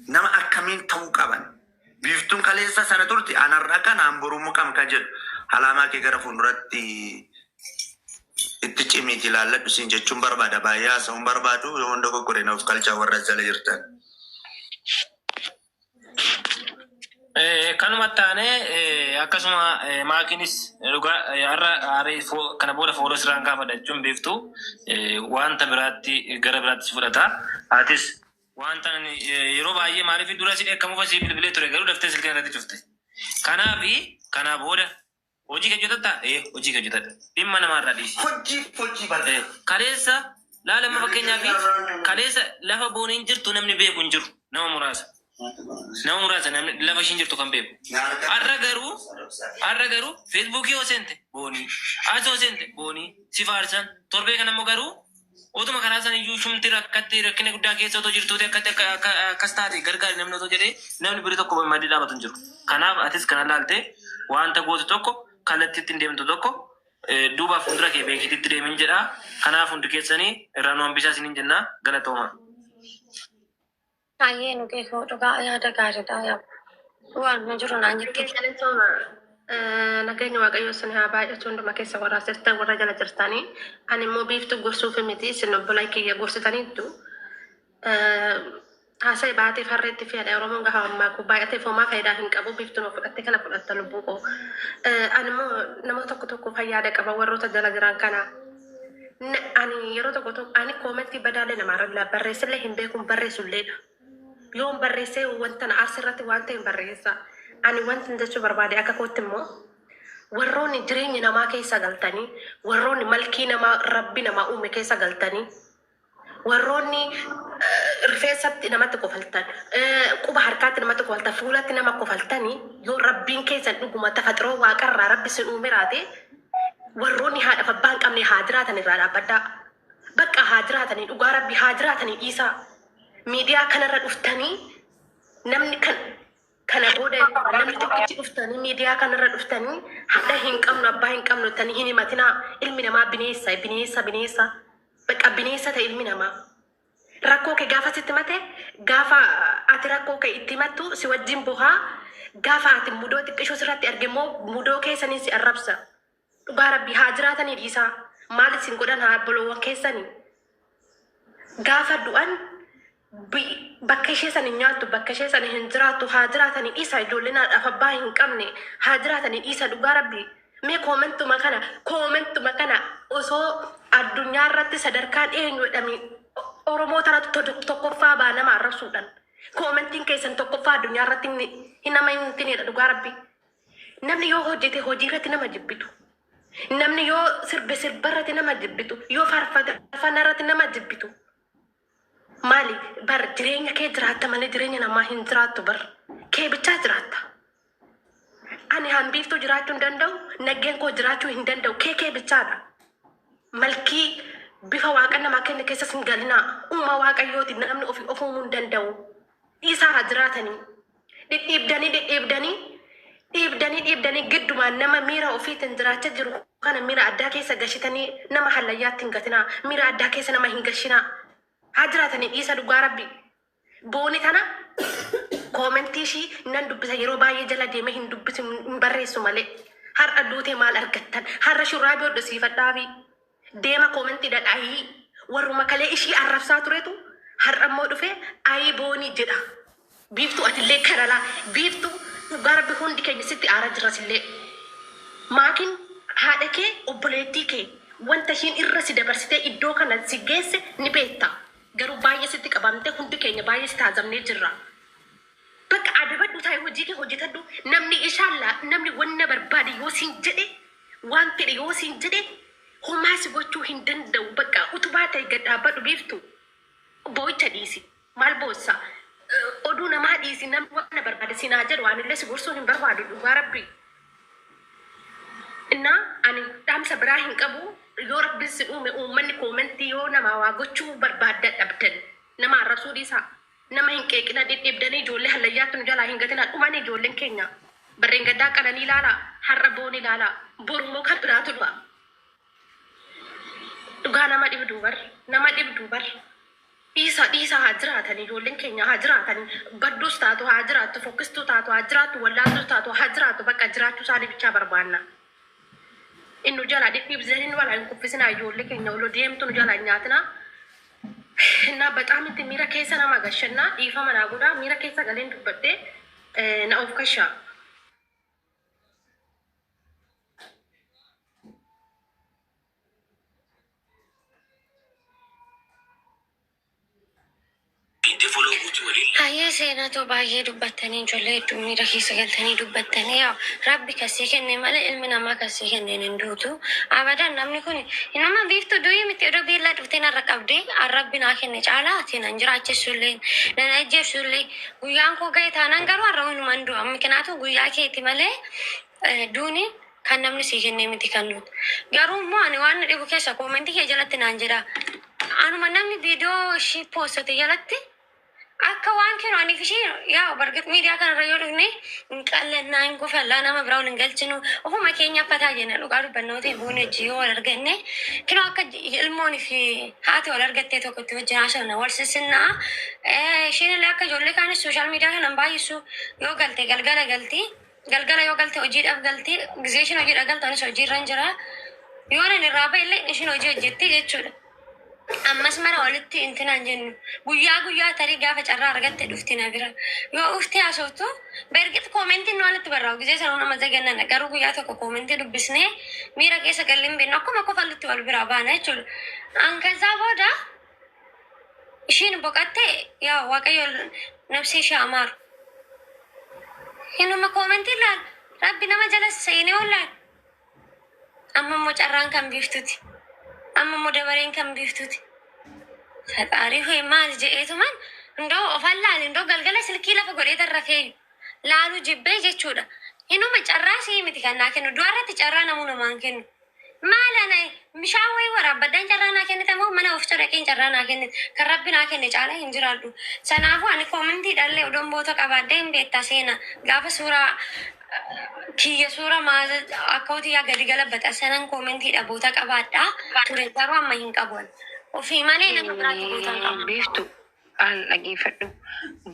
nama akkamiin ta'uu qaban. Biiftuun kaleessa sana turti anarraa kan hamburuu kam kan jedhu alaamaa kee gara fuulduratti itti cimiiti ilaalladhu siin jechuun barbaada. Baay'ee haasa'uun barbaadu yoo hunda goggoree of kalchaa warra jala jirtan. Kanuma taane akkasuma maakinis dhugaa har'a kana booda fooloo siraan gaafadha jechuun beektu wanta biraatti gara biraatti fudhata. Atis wanta yeroo baay'ee maaliif dura si dheekkamuuf asii bilbilee ture garuu daftee silkee irratti cufte. Kanaafi kana booda hojii kan hojjetatta hojii kan hojjetadha. Dhimma namaarraa dhiisi. Hojii bal'aa. Kaleessa laalama fakkeenyaaf kaleessa lafa booniin jirtu namni beeku hin jiru nama muraasa. Nama muraasa namni lafa ishiin jirtu kan beeku. Har'a garuu feesbuukii yoo seente boonii as yoo seente boonii si faarsan torbee kan ammoo garuu otuma karaa sana iyyuu shumti rakkatti rakkina guddaa keessa otoo jirtuuti akkas taate gargaari namni otoo jedhee namni birii tokko maddii dhaabatu hin jiru. Kanaaf atis kana laaltee wanta gootu tokko kallattiitti hin deemtu tokko duuba fuuldura kee beekititti deemin jedha. Kanaaf hundi keessanii irraa nu hambisaa isiniin jennaa galatooma. Ayyee nu keekoo dhugaa yaada gaariidha yaa waan na jiru naan jettee galatooma. Nageenya waaqayyoo sun haa baay'atu hunduma keessa warra asirtan warra jala jirtanii ani immoo biiftuu gorsuuf miti isin obbolaa kiyya gorsitaniittu haasa'e baatee farreetti fe'adha Oromoon gahaa ammaa kun baay'atee foomaa faayidaa hin qabu biiftuun fudhatte kana fudhatta lubbuu koo ani immoo nama tokko fayyaada qaba warroota jala jiran kana ani yeroo tokko ani koomentii badaalee namaa barreessillee hin beekuun barreessulleedha yoon barreessee wanta na asirratti waan ta'e barreessa. Ani wanti jechuu barbaade akka kootti immoo warroonni jireenya namaa keessa galtanii warroonni malkii namaa rabbi namaa uume keessa galtanii warroonni rifeensatti namatti kofaltan quba harkaatti namatti kofaltan fuulatti nama kofaltanii yoo rabbiin keessan dhuguma tafaxiroo waaqarraa rabbi sin uume raate warroonni haadha abbaan qabne haa jiraatan irraa dhaabbadhaa bakka haa jiraatanii dhugaa rabbi haa jiraatanii dhiisaa miidiyaa kanarra dhuftanii namni kana booda namni tokkichi dhuftanii miidiyaa kanarra dhuftanii haadha hin qabnu abbaa hin qabnu tanii hin himatinaa ilmi namaa bineessa bakka bineessa ta'e ilmi namaa rakkoo kee gaafa sitti mate gaafa ati rakkoo kee itti himattu si wajjin bohaa gaafa ati mudoo xiqqishoo sirratti arge immoo mudoo keessanii si arrabsa dhugaa rabbii haa jiraatanii dhiisaa maal isin godhan haa bolowwan keessanii gaafa du'an bakka ishee san hin nyaattu bakka ishee san hin jiraattu haa jiraatanii dhiisa ijoolleen haadhaaf abbaa hin qabne haa jiraatanii dhiisa dhugaa rabbii mee koomentuma kana osoo addunyaa irratti sadarkaan eenyuudhami Oromoo tanatu tokkoffaa baa nama arrabsuudhaan koomentiin keessan tokkoffaa addunyaa irratti hin nama hin tinedha dhugaa rabbii namni yoo hojjete hojii irratti nama jibbitu namni yoo sirbe sirbarratti nama jibbitu yoo faarfannaa irratti nama jibbitu Mali bar jireenya kee jiraatta malee jireenya namaa hin jiraattu bar kee bichaa jiraatta. Ani hambiiftuu jiraachuu hin danda'u naggeen koo jiraachuu hin danda'u kee bichaadha. Malkii bifa waaqa namaa kenne keessas hin galinaa uumaa waaqayyooti namni ofii ofuumuu hin danda'u. Dhiisaa jiraatanii dhiibdanii giddumaan nama miira ofiitiin jiraachaa jiru kana miira addaa keessa gashitanii nama hallayyaatti hin gatinaa miira addaa keessa nama hin gashinaa. Hajratanii dhiisa dhugaa rabbi booni tana koomentii ishii nan dubbisa yeroo baay'ee jala deeme hin dubbisu hin barreessu malee har'a duutee maal argattan har'a shurraabii hodhisiifadhaafi deema koomentii dhadhaayii warruma kalee ishii arrabsaa turetu har'a immoo dhufe ayii boonii jedha biiftuu atillee kanalaa biiftuu dhugaa rabbi hundi keenya sitti aara jirasillee maakin haadha kee obboleettii kee wanta ishiin irra si dabarsitee iddoo kana si geesse ni beekta. Garuu baay'ee sitti qabamte hundi keenya baay'ee si taazamnee jirra. Bakka adabadhu taa'ee hojii kee hojjetadhu namni ishaallaa namni wanna barbaade yoo siin jedhe waan fedhe yoo siin jedhe homaa si gochuu hin danda'u bakka utubaa ta'e gad dhaabbadhu biiftu boo'icha dhiisi maal boossaa oduu namaa dhiisi namni wanna barbaade siin haa jedhu waanillee si gorsuu hin barbaadu dhugaa rabbi. Innaa ani dhaamsa biraa hin qabu. Yoo rabbiin si uume uummanni koomentii yoo nama waa gochuu barbaadda dhabdan nama arrabsuu dhiisaa nama hin qeeqina dhidhiibdanii ijoollee hallayyaatti nu jalaa hin gatinaa dhumanii ijoolleen keenya barreen gaddaa qananii ilaalaa har'a boon ilaalaa borummoo kan biraatu dhugaa nama dhibduu bar dhiisa haa jiraatan ijoolleen keenya haa jiraatan badduus taatu haa jiraattu fokkistuu taatu haa jiraattu wallaaltuu taatu haa jiraattu bakka jiraachuu isaanii bichaa barbaanna. Inni jala dhibbiibzaniin wala hin kuffisinaa ijoollee keenya olo deemtu nu jala nyaatina. እና በጣም እንትን ሚራ ከሰ nama ገሸና ዲፋ መናጉዳ ሚራ ከሰ ገሌን ዱበዴ na of kasha Hayyee seenatoo baay'ee dubbattanii ijoollee hedduu miira keessa galtanii dubbattanii yaa rabbi kasii kenne malee ilmi namaa kasii kenneen hin duutu abadan namni kun inuma biiftu du'ii miti odoo beellaa dhuftee narra qabdee arrabbi naa kenne caalaa atiin an jiraacheessullee nana ajjeessullee guyyaan koo ga'e taanaan garuu har'a wanumaan du'a mikinaatu guyyaa keeti malee duuni kan namni sii kennee miti kan nuti garuu immoo ani waan dhibu keessa koomentii kee jalatti naan jedha anuma namni viidiyoo ishii poostate jalatti akka waan kennu ani fishi yaa bargat miidiyaa kanarra yoo dhufne hin qallannaa hin kofallaa nama biraawun hin galchinu ofuma keenya fataa jenna dhugaa dubbannooti buune jiyoo wal arganne kino akka ilmoon fi haati wal argattee tokkotti wajjin haasofna wal sissinnaa ishiin illee akka ijoollee kaanis sooshaal miidiyaa kanan baay'isu yoo galte galgala yoo galte hojiidhaaf galti gisee ishiin hojiidha galtu anis hojiirra hin jira yoo nan irraa ba'e illee ishiin hojii hojjetti jechuudha. Ammas mara walitti intinaan jennu guyyaa tarii gaafa carraa argatte dhufti na bira yoo ufti haasoftu bergit koomentiin nu walitti barraa'u gisee sanuu nama zagannana garuu guyyaa tokko koomentii dubbisnee miira keessa galliin beeknu akkuma kofallutti wal biraa baana jechuudha. Ankasaa booda ishiin boqatte yaa waaqayyo nabsee ishee amaaru hinuma koomentii laal rabbi nama jala seenee wallaan amma immoo carraan kan biiftuti. Amma immoo dabareen kan biiftuti. Faxaarii ho'i maal jedheetuman indoo ofan laali indoo galgala silkii lafa godhee tarrafee laaluu jibbee jechuudha. Inuma carraa sii miti kan naa kennu du'arratti carraa namuu namaan kennu. Maal ana bishaan wayii waraabbadhaan carraa naa kennite moo mana oficha dhaqeen carraa naa kennite kan rabbi naa kenne caalaa hin jiraadhu. Sanaafuu ani koomentii dhallee odoon boota qabaadde hin beektaa seena gaafa suuraa kiyya suura maal akkootii yaa gadi galabbata sanan koomentiidha boota qabaadhaa ture garuu amma hin qabuun ofii malee nama biraatti bootan qabu. Biiftu al dhaggeeffadhu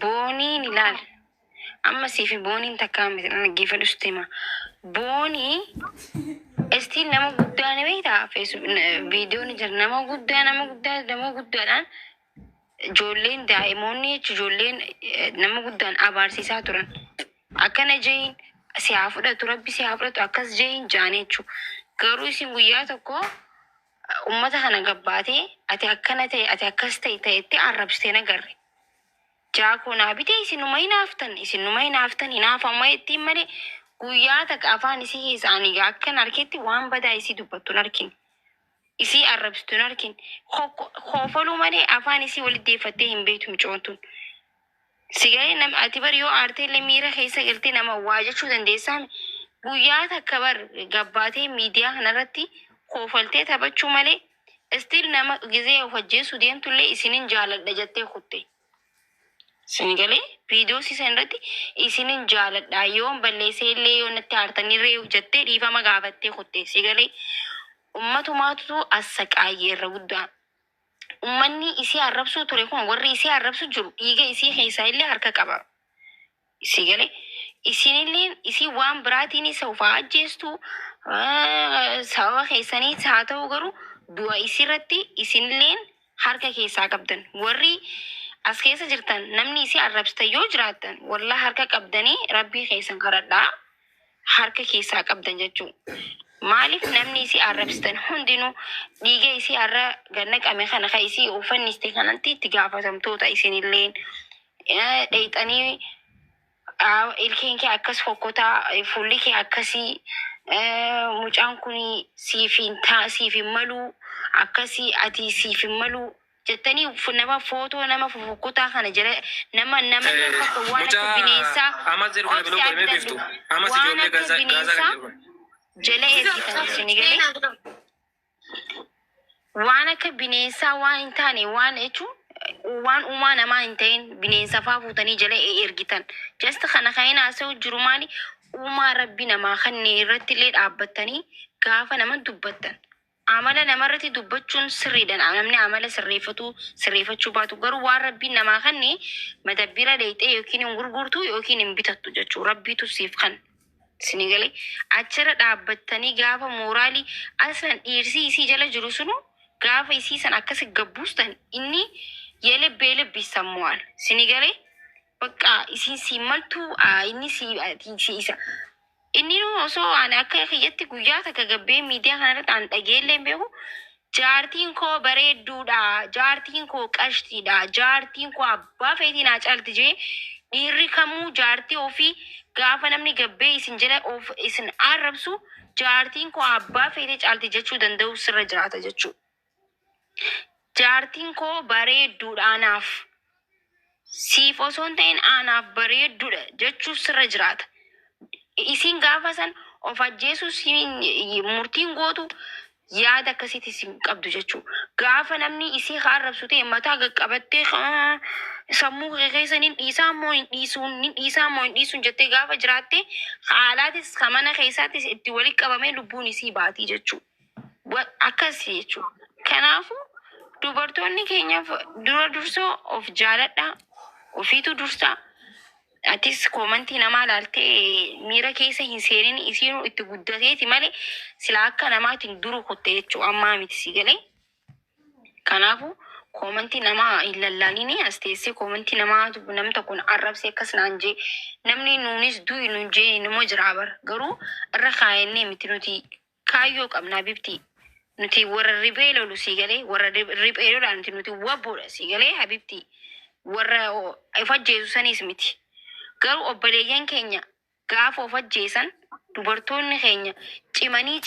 booniin ilaal amma siifi booniin takkaan miti dhaggeeffadhu sitima boonii estiin nama guddaa ni beektaa viidiyoon jira nama guddaadhaan ijoolleen daa'imoonni jechuun ijoolleen nama guddaan abaarsiisaa turan akkana jeeyin si haa fudhatu rabbi si haa fudhatu akkas jeeyin jaane jechuudha. Garuu isin guyyaa tokko ummata kana gabbaatee ati akkana ta'e ati akkas ta'etti arrabsitee nagarre. Jaakoo naa bitee isinuma hinaaftan hinaafamaa ittiin malee guyyaa takka afaan isii keessaanii akkan harketti waan badaa isii dubbattu hin argine. Isii arrabsitu hin argine. Koofaluu malee afaan isii walitti deeffattee hin beektu micoontuun. Sigalee nama ati bar yoo aarteellee miira keessa galtee nama waa jechuu dandeessaa guyyaa takka bar gabbaatee miidiyaa kanarratti koofaltee taphachuu malee istiin nama gizee hojjeessu deemtullee isinin jaaladha jettee kutte. Sigalee viidiyoo siisan irratti isinin jaaladha yoon balleessee illee yoo natti aartanii reewu jettee dhiifama gaafattee kutte. Sigalee ummatumaatu assaqaayyee irra guddaan. Ummanni isii arrabsuu ture kun warri isii arrabsu jiru dhiiga isii keessaa illee harka qaba. Sigalee isinillee isii waan biraatiin isa ufaa ajjeestu sababa keessaniis haa ta'u garuu du'a isirratti isinilleen harka keessaa qabdan. Warri as keessa jirtan namni isii arrabsitan yoo jiraattan wallaa harka qabdanii rabbii keessan kadhadhaa harka keessaa qabdan jechuudha. Maaliif namni isii arrabsitan hundinuu dhiiga isii arra ganna qame kana ka isii uffanniste kanatti itti gaafatamtoota isinilleen dheeyxanii ilkeen kee akkas fokkotaa fuulli kee akkasii mucaan kun siifin maluu akkasii ati siifin maluu jettanii nama footoo nama fokkotaa kana jala nama waan akka bineensaa waan akka bineensaa jala ergitan sinigalee waan akka bineensaa waan hin taane waan jechuun waan uumaa namaa hin ta'in bineensa faa fuutanii jala ergitan. Jasta kana kan haasa'u jiru uumaa rabbi namaa kanneen irratti illee dhaabbattanii gaafa nama dubbattan amala namarratti dubbachuun sirriidha. Namni amala sirreeffachuu baatu garuu waan rabbiin namaa kanne madabbira dheeyxee yookiin hin gurgurtu yookiin hin bitattu jechuu rabbiitu siif kan sinigalee achirra dhaabbattanii gaafa mooraalii aslan dhiirsii isii jala jiru sunu gaafa isii san akkasi gabbuustan inni yeelebbee lebbisan mo'al sinigalee bakka isiin si maltu inni si isa inni osoo ani akka kiyyatti guyyaa takka gabbee miidiyaa kanarratti an dhageellee beeku jaartiin koo bareedduudha, jaartiin koo qashtiidha, jaartiin koo abbaa feetii naa caalti jee dhiirri kamuu jaartii ofii gaafa namni gabbee isin jala of isin arrabsu jaartiin koo abbaa feetee caalti jechuu danda'u sirra jiraata jechuu. Jaartiin koo bareedduudha anaaf siif osoo hin ta'in anaaf bareedduudha jechuu sirra jiraata. Isin gaafa san of ajjeesuu murtiin gootu yaada akkasitti isin qabdu jechuu. Gaafa namni isii arrabsu ta'e mataa qabattee sammuu keessaniin dhiisaa moo hin dhiisuun jettee gaafa jiraatte haalaatis mana keessaattis itti walitti qabamee lubbuun isii baatii jechuu. Akkasii jechuu. Kanaafuu dubartoonni keenyaaf dura dursoo of jaaladha. Ofiitu dursaa. Atis koomantii namaa laaltee miira keessa hin seenin isiinuu itti guddateeti malee sila akka namaatiin duru kotte jechuu ammaa miti si galee. Kanaafuu koomantii namaa hin lallaalini as teessee koomantii namaa nam tokkoon arrabsee akkas naan jee namni nuunis du'i nuun jee numa jiraa bara garuu irra kaayannee miti nuti kaayyoo qabnaa bifti. Nuti warra riphee lolu si galee warra riphee lolaan nuti wabboodha si galee habibti warra of ajjeesu sanis miti. Garuu obboleeyyan keenya gaafa of ajjeesan dubartoonni keenya cimanii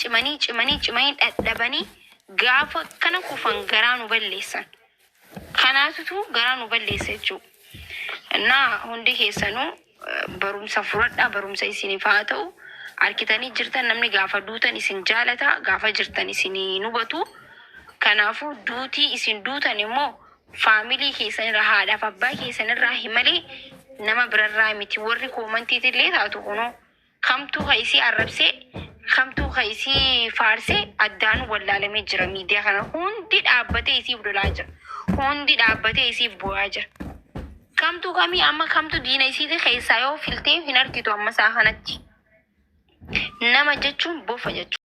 dhadhabanii gaafa kana kufan garaa nu balleessan. Kanaatutu garaa nu balleessa jechuudha. Naa hundi keessanuu barumsa fudhadhaa barumsa isiniif haa ta'u. Arkitanii jirtan namni gaafa duutan isin jaalata gaafa jirtan isin hubatu. Kanaafuu duutii isin duutan immoo faamilii keessanirraa haadhaaf abbaa keessanirraa himalee nama birarraa miti warri koomantiitillee taatu kunoo kamtuu ka isii arrabsee kamtuu ka isii faarsee addaan wallaalamee jira miidiyaa kana hundi dhaabbatee isiif lolaa jira hundi dhaabbatee isiif bu'aa jira. Kamtuu kamii amma kamtu diina isiiti keessaa yoo filtee hin argitu amma isaa kanatti nama jechuun bofa jechuudha.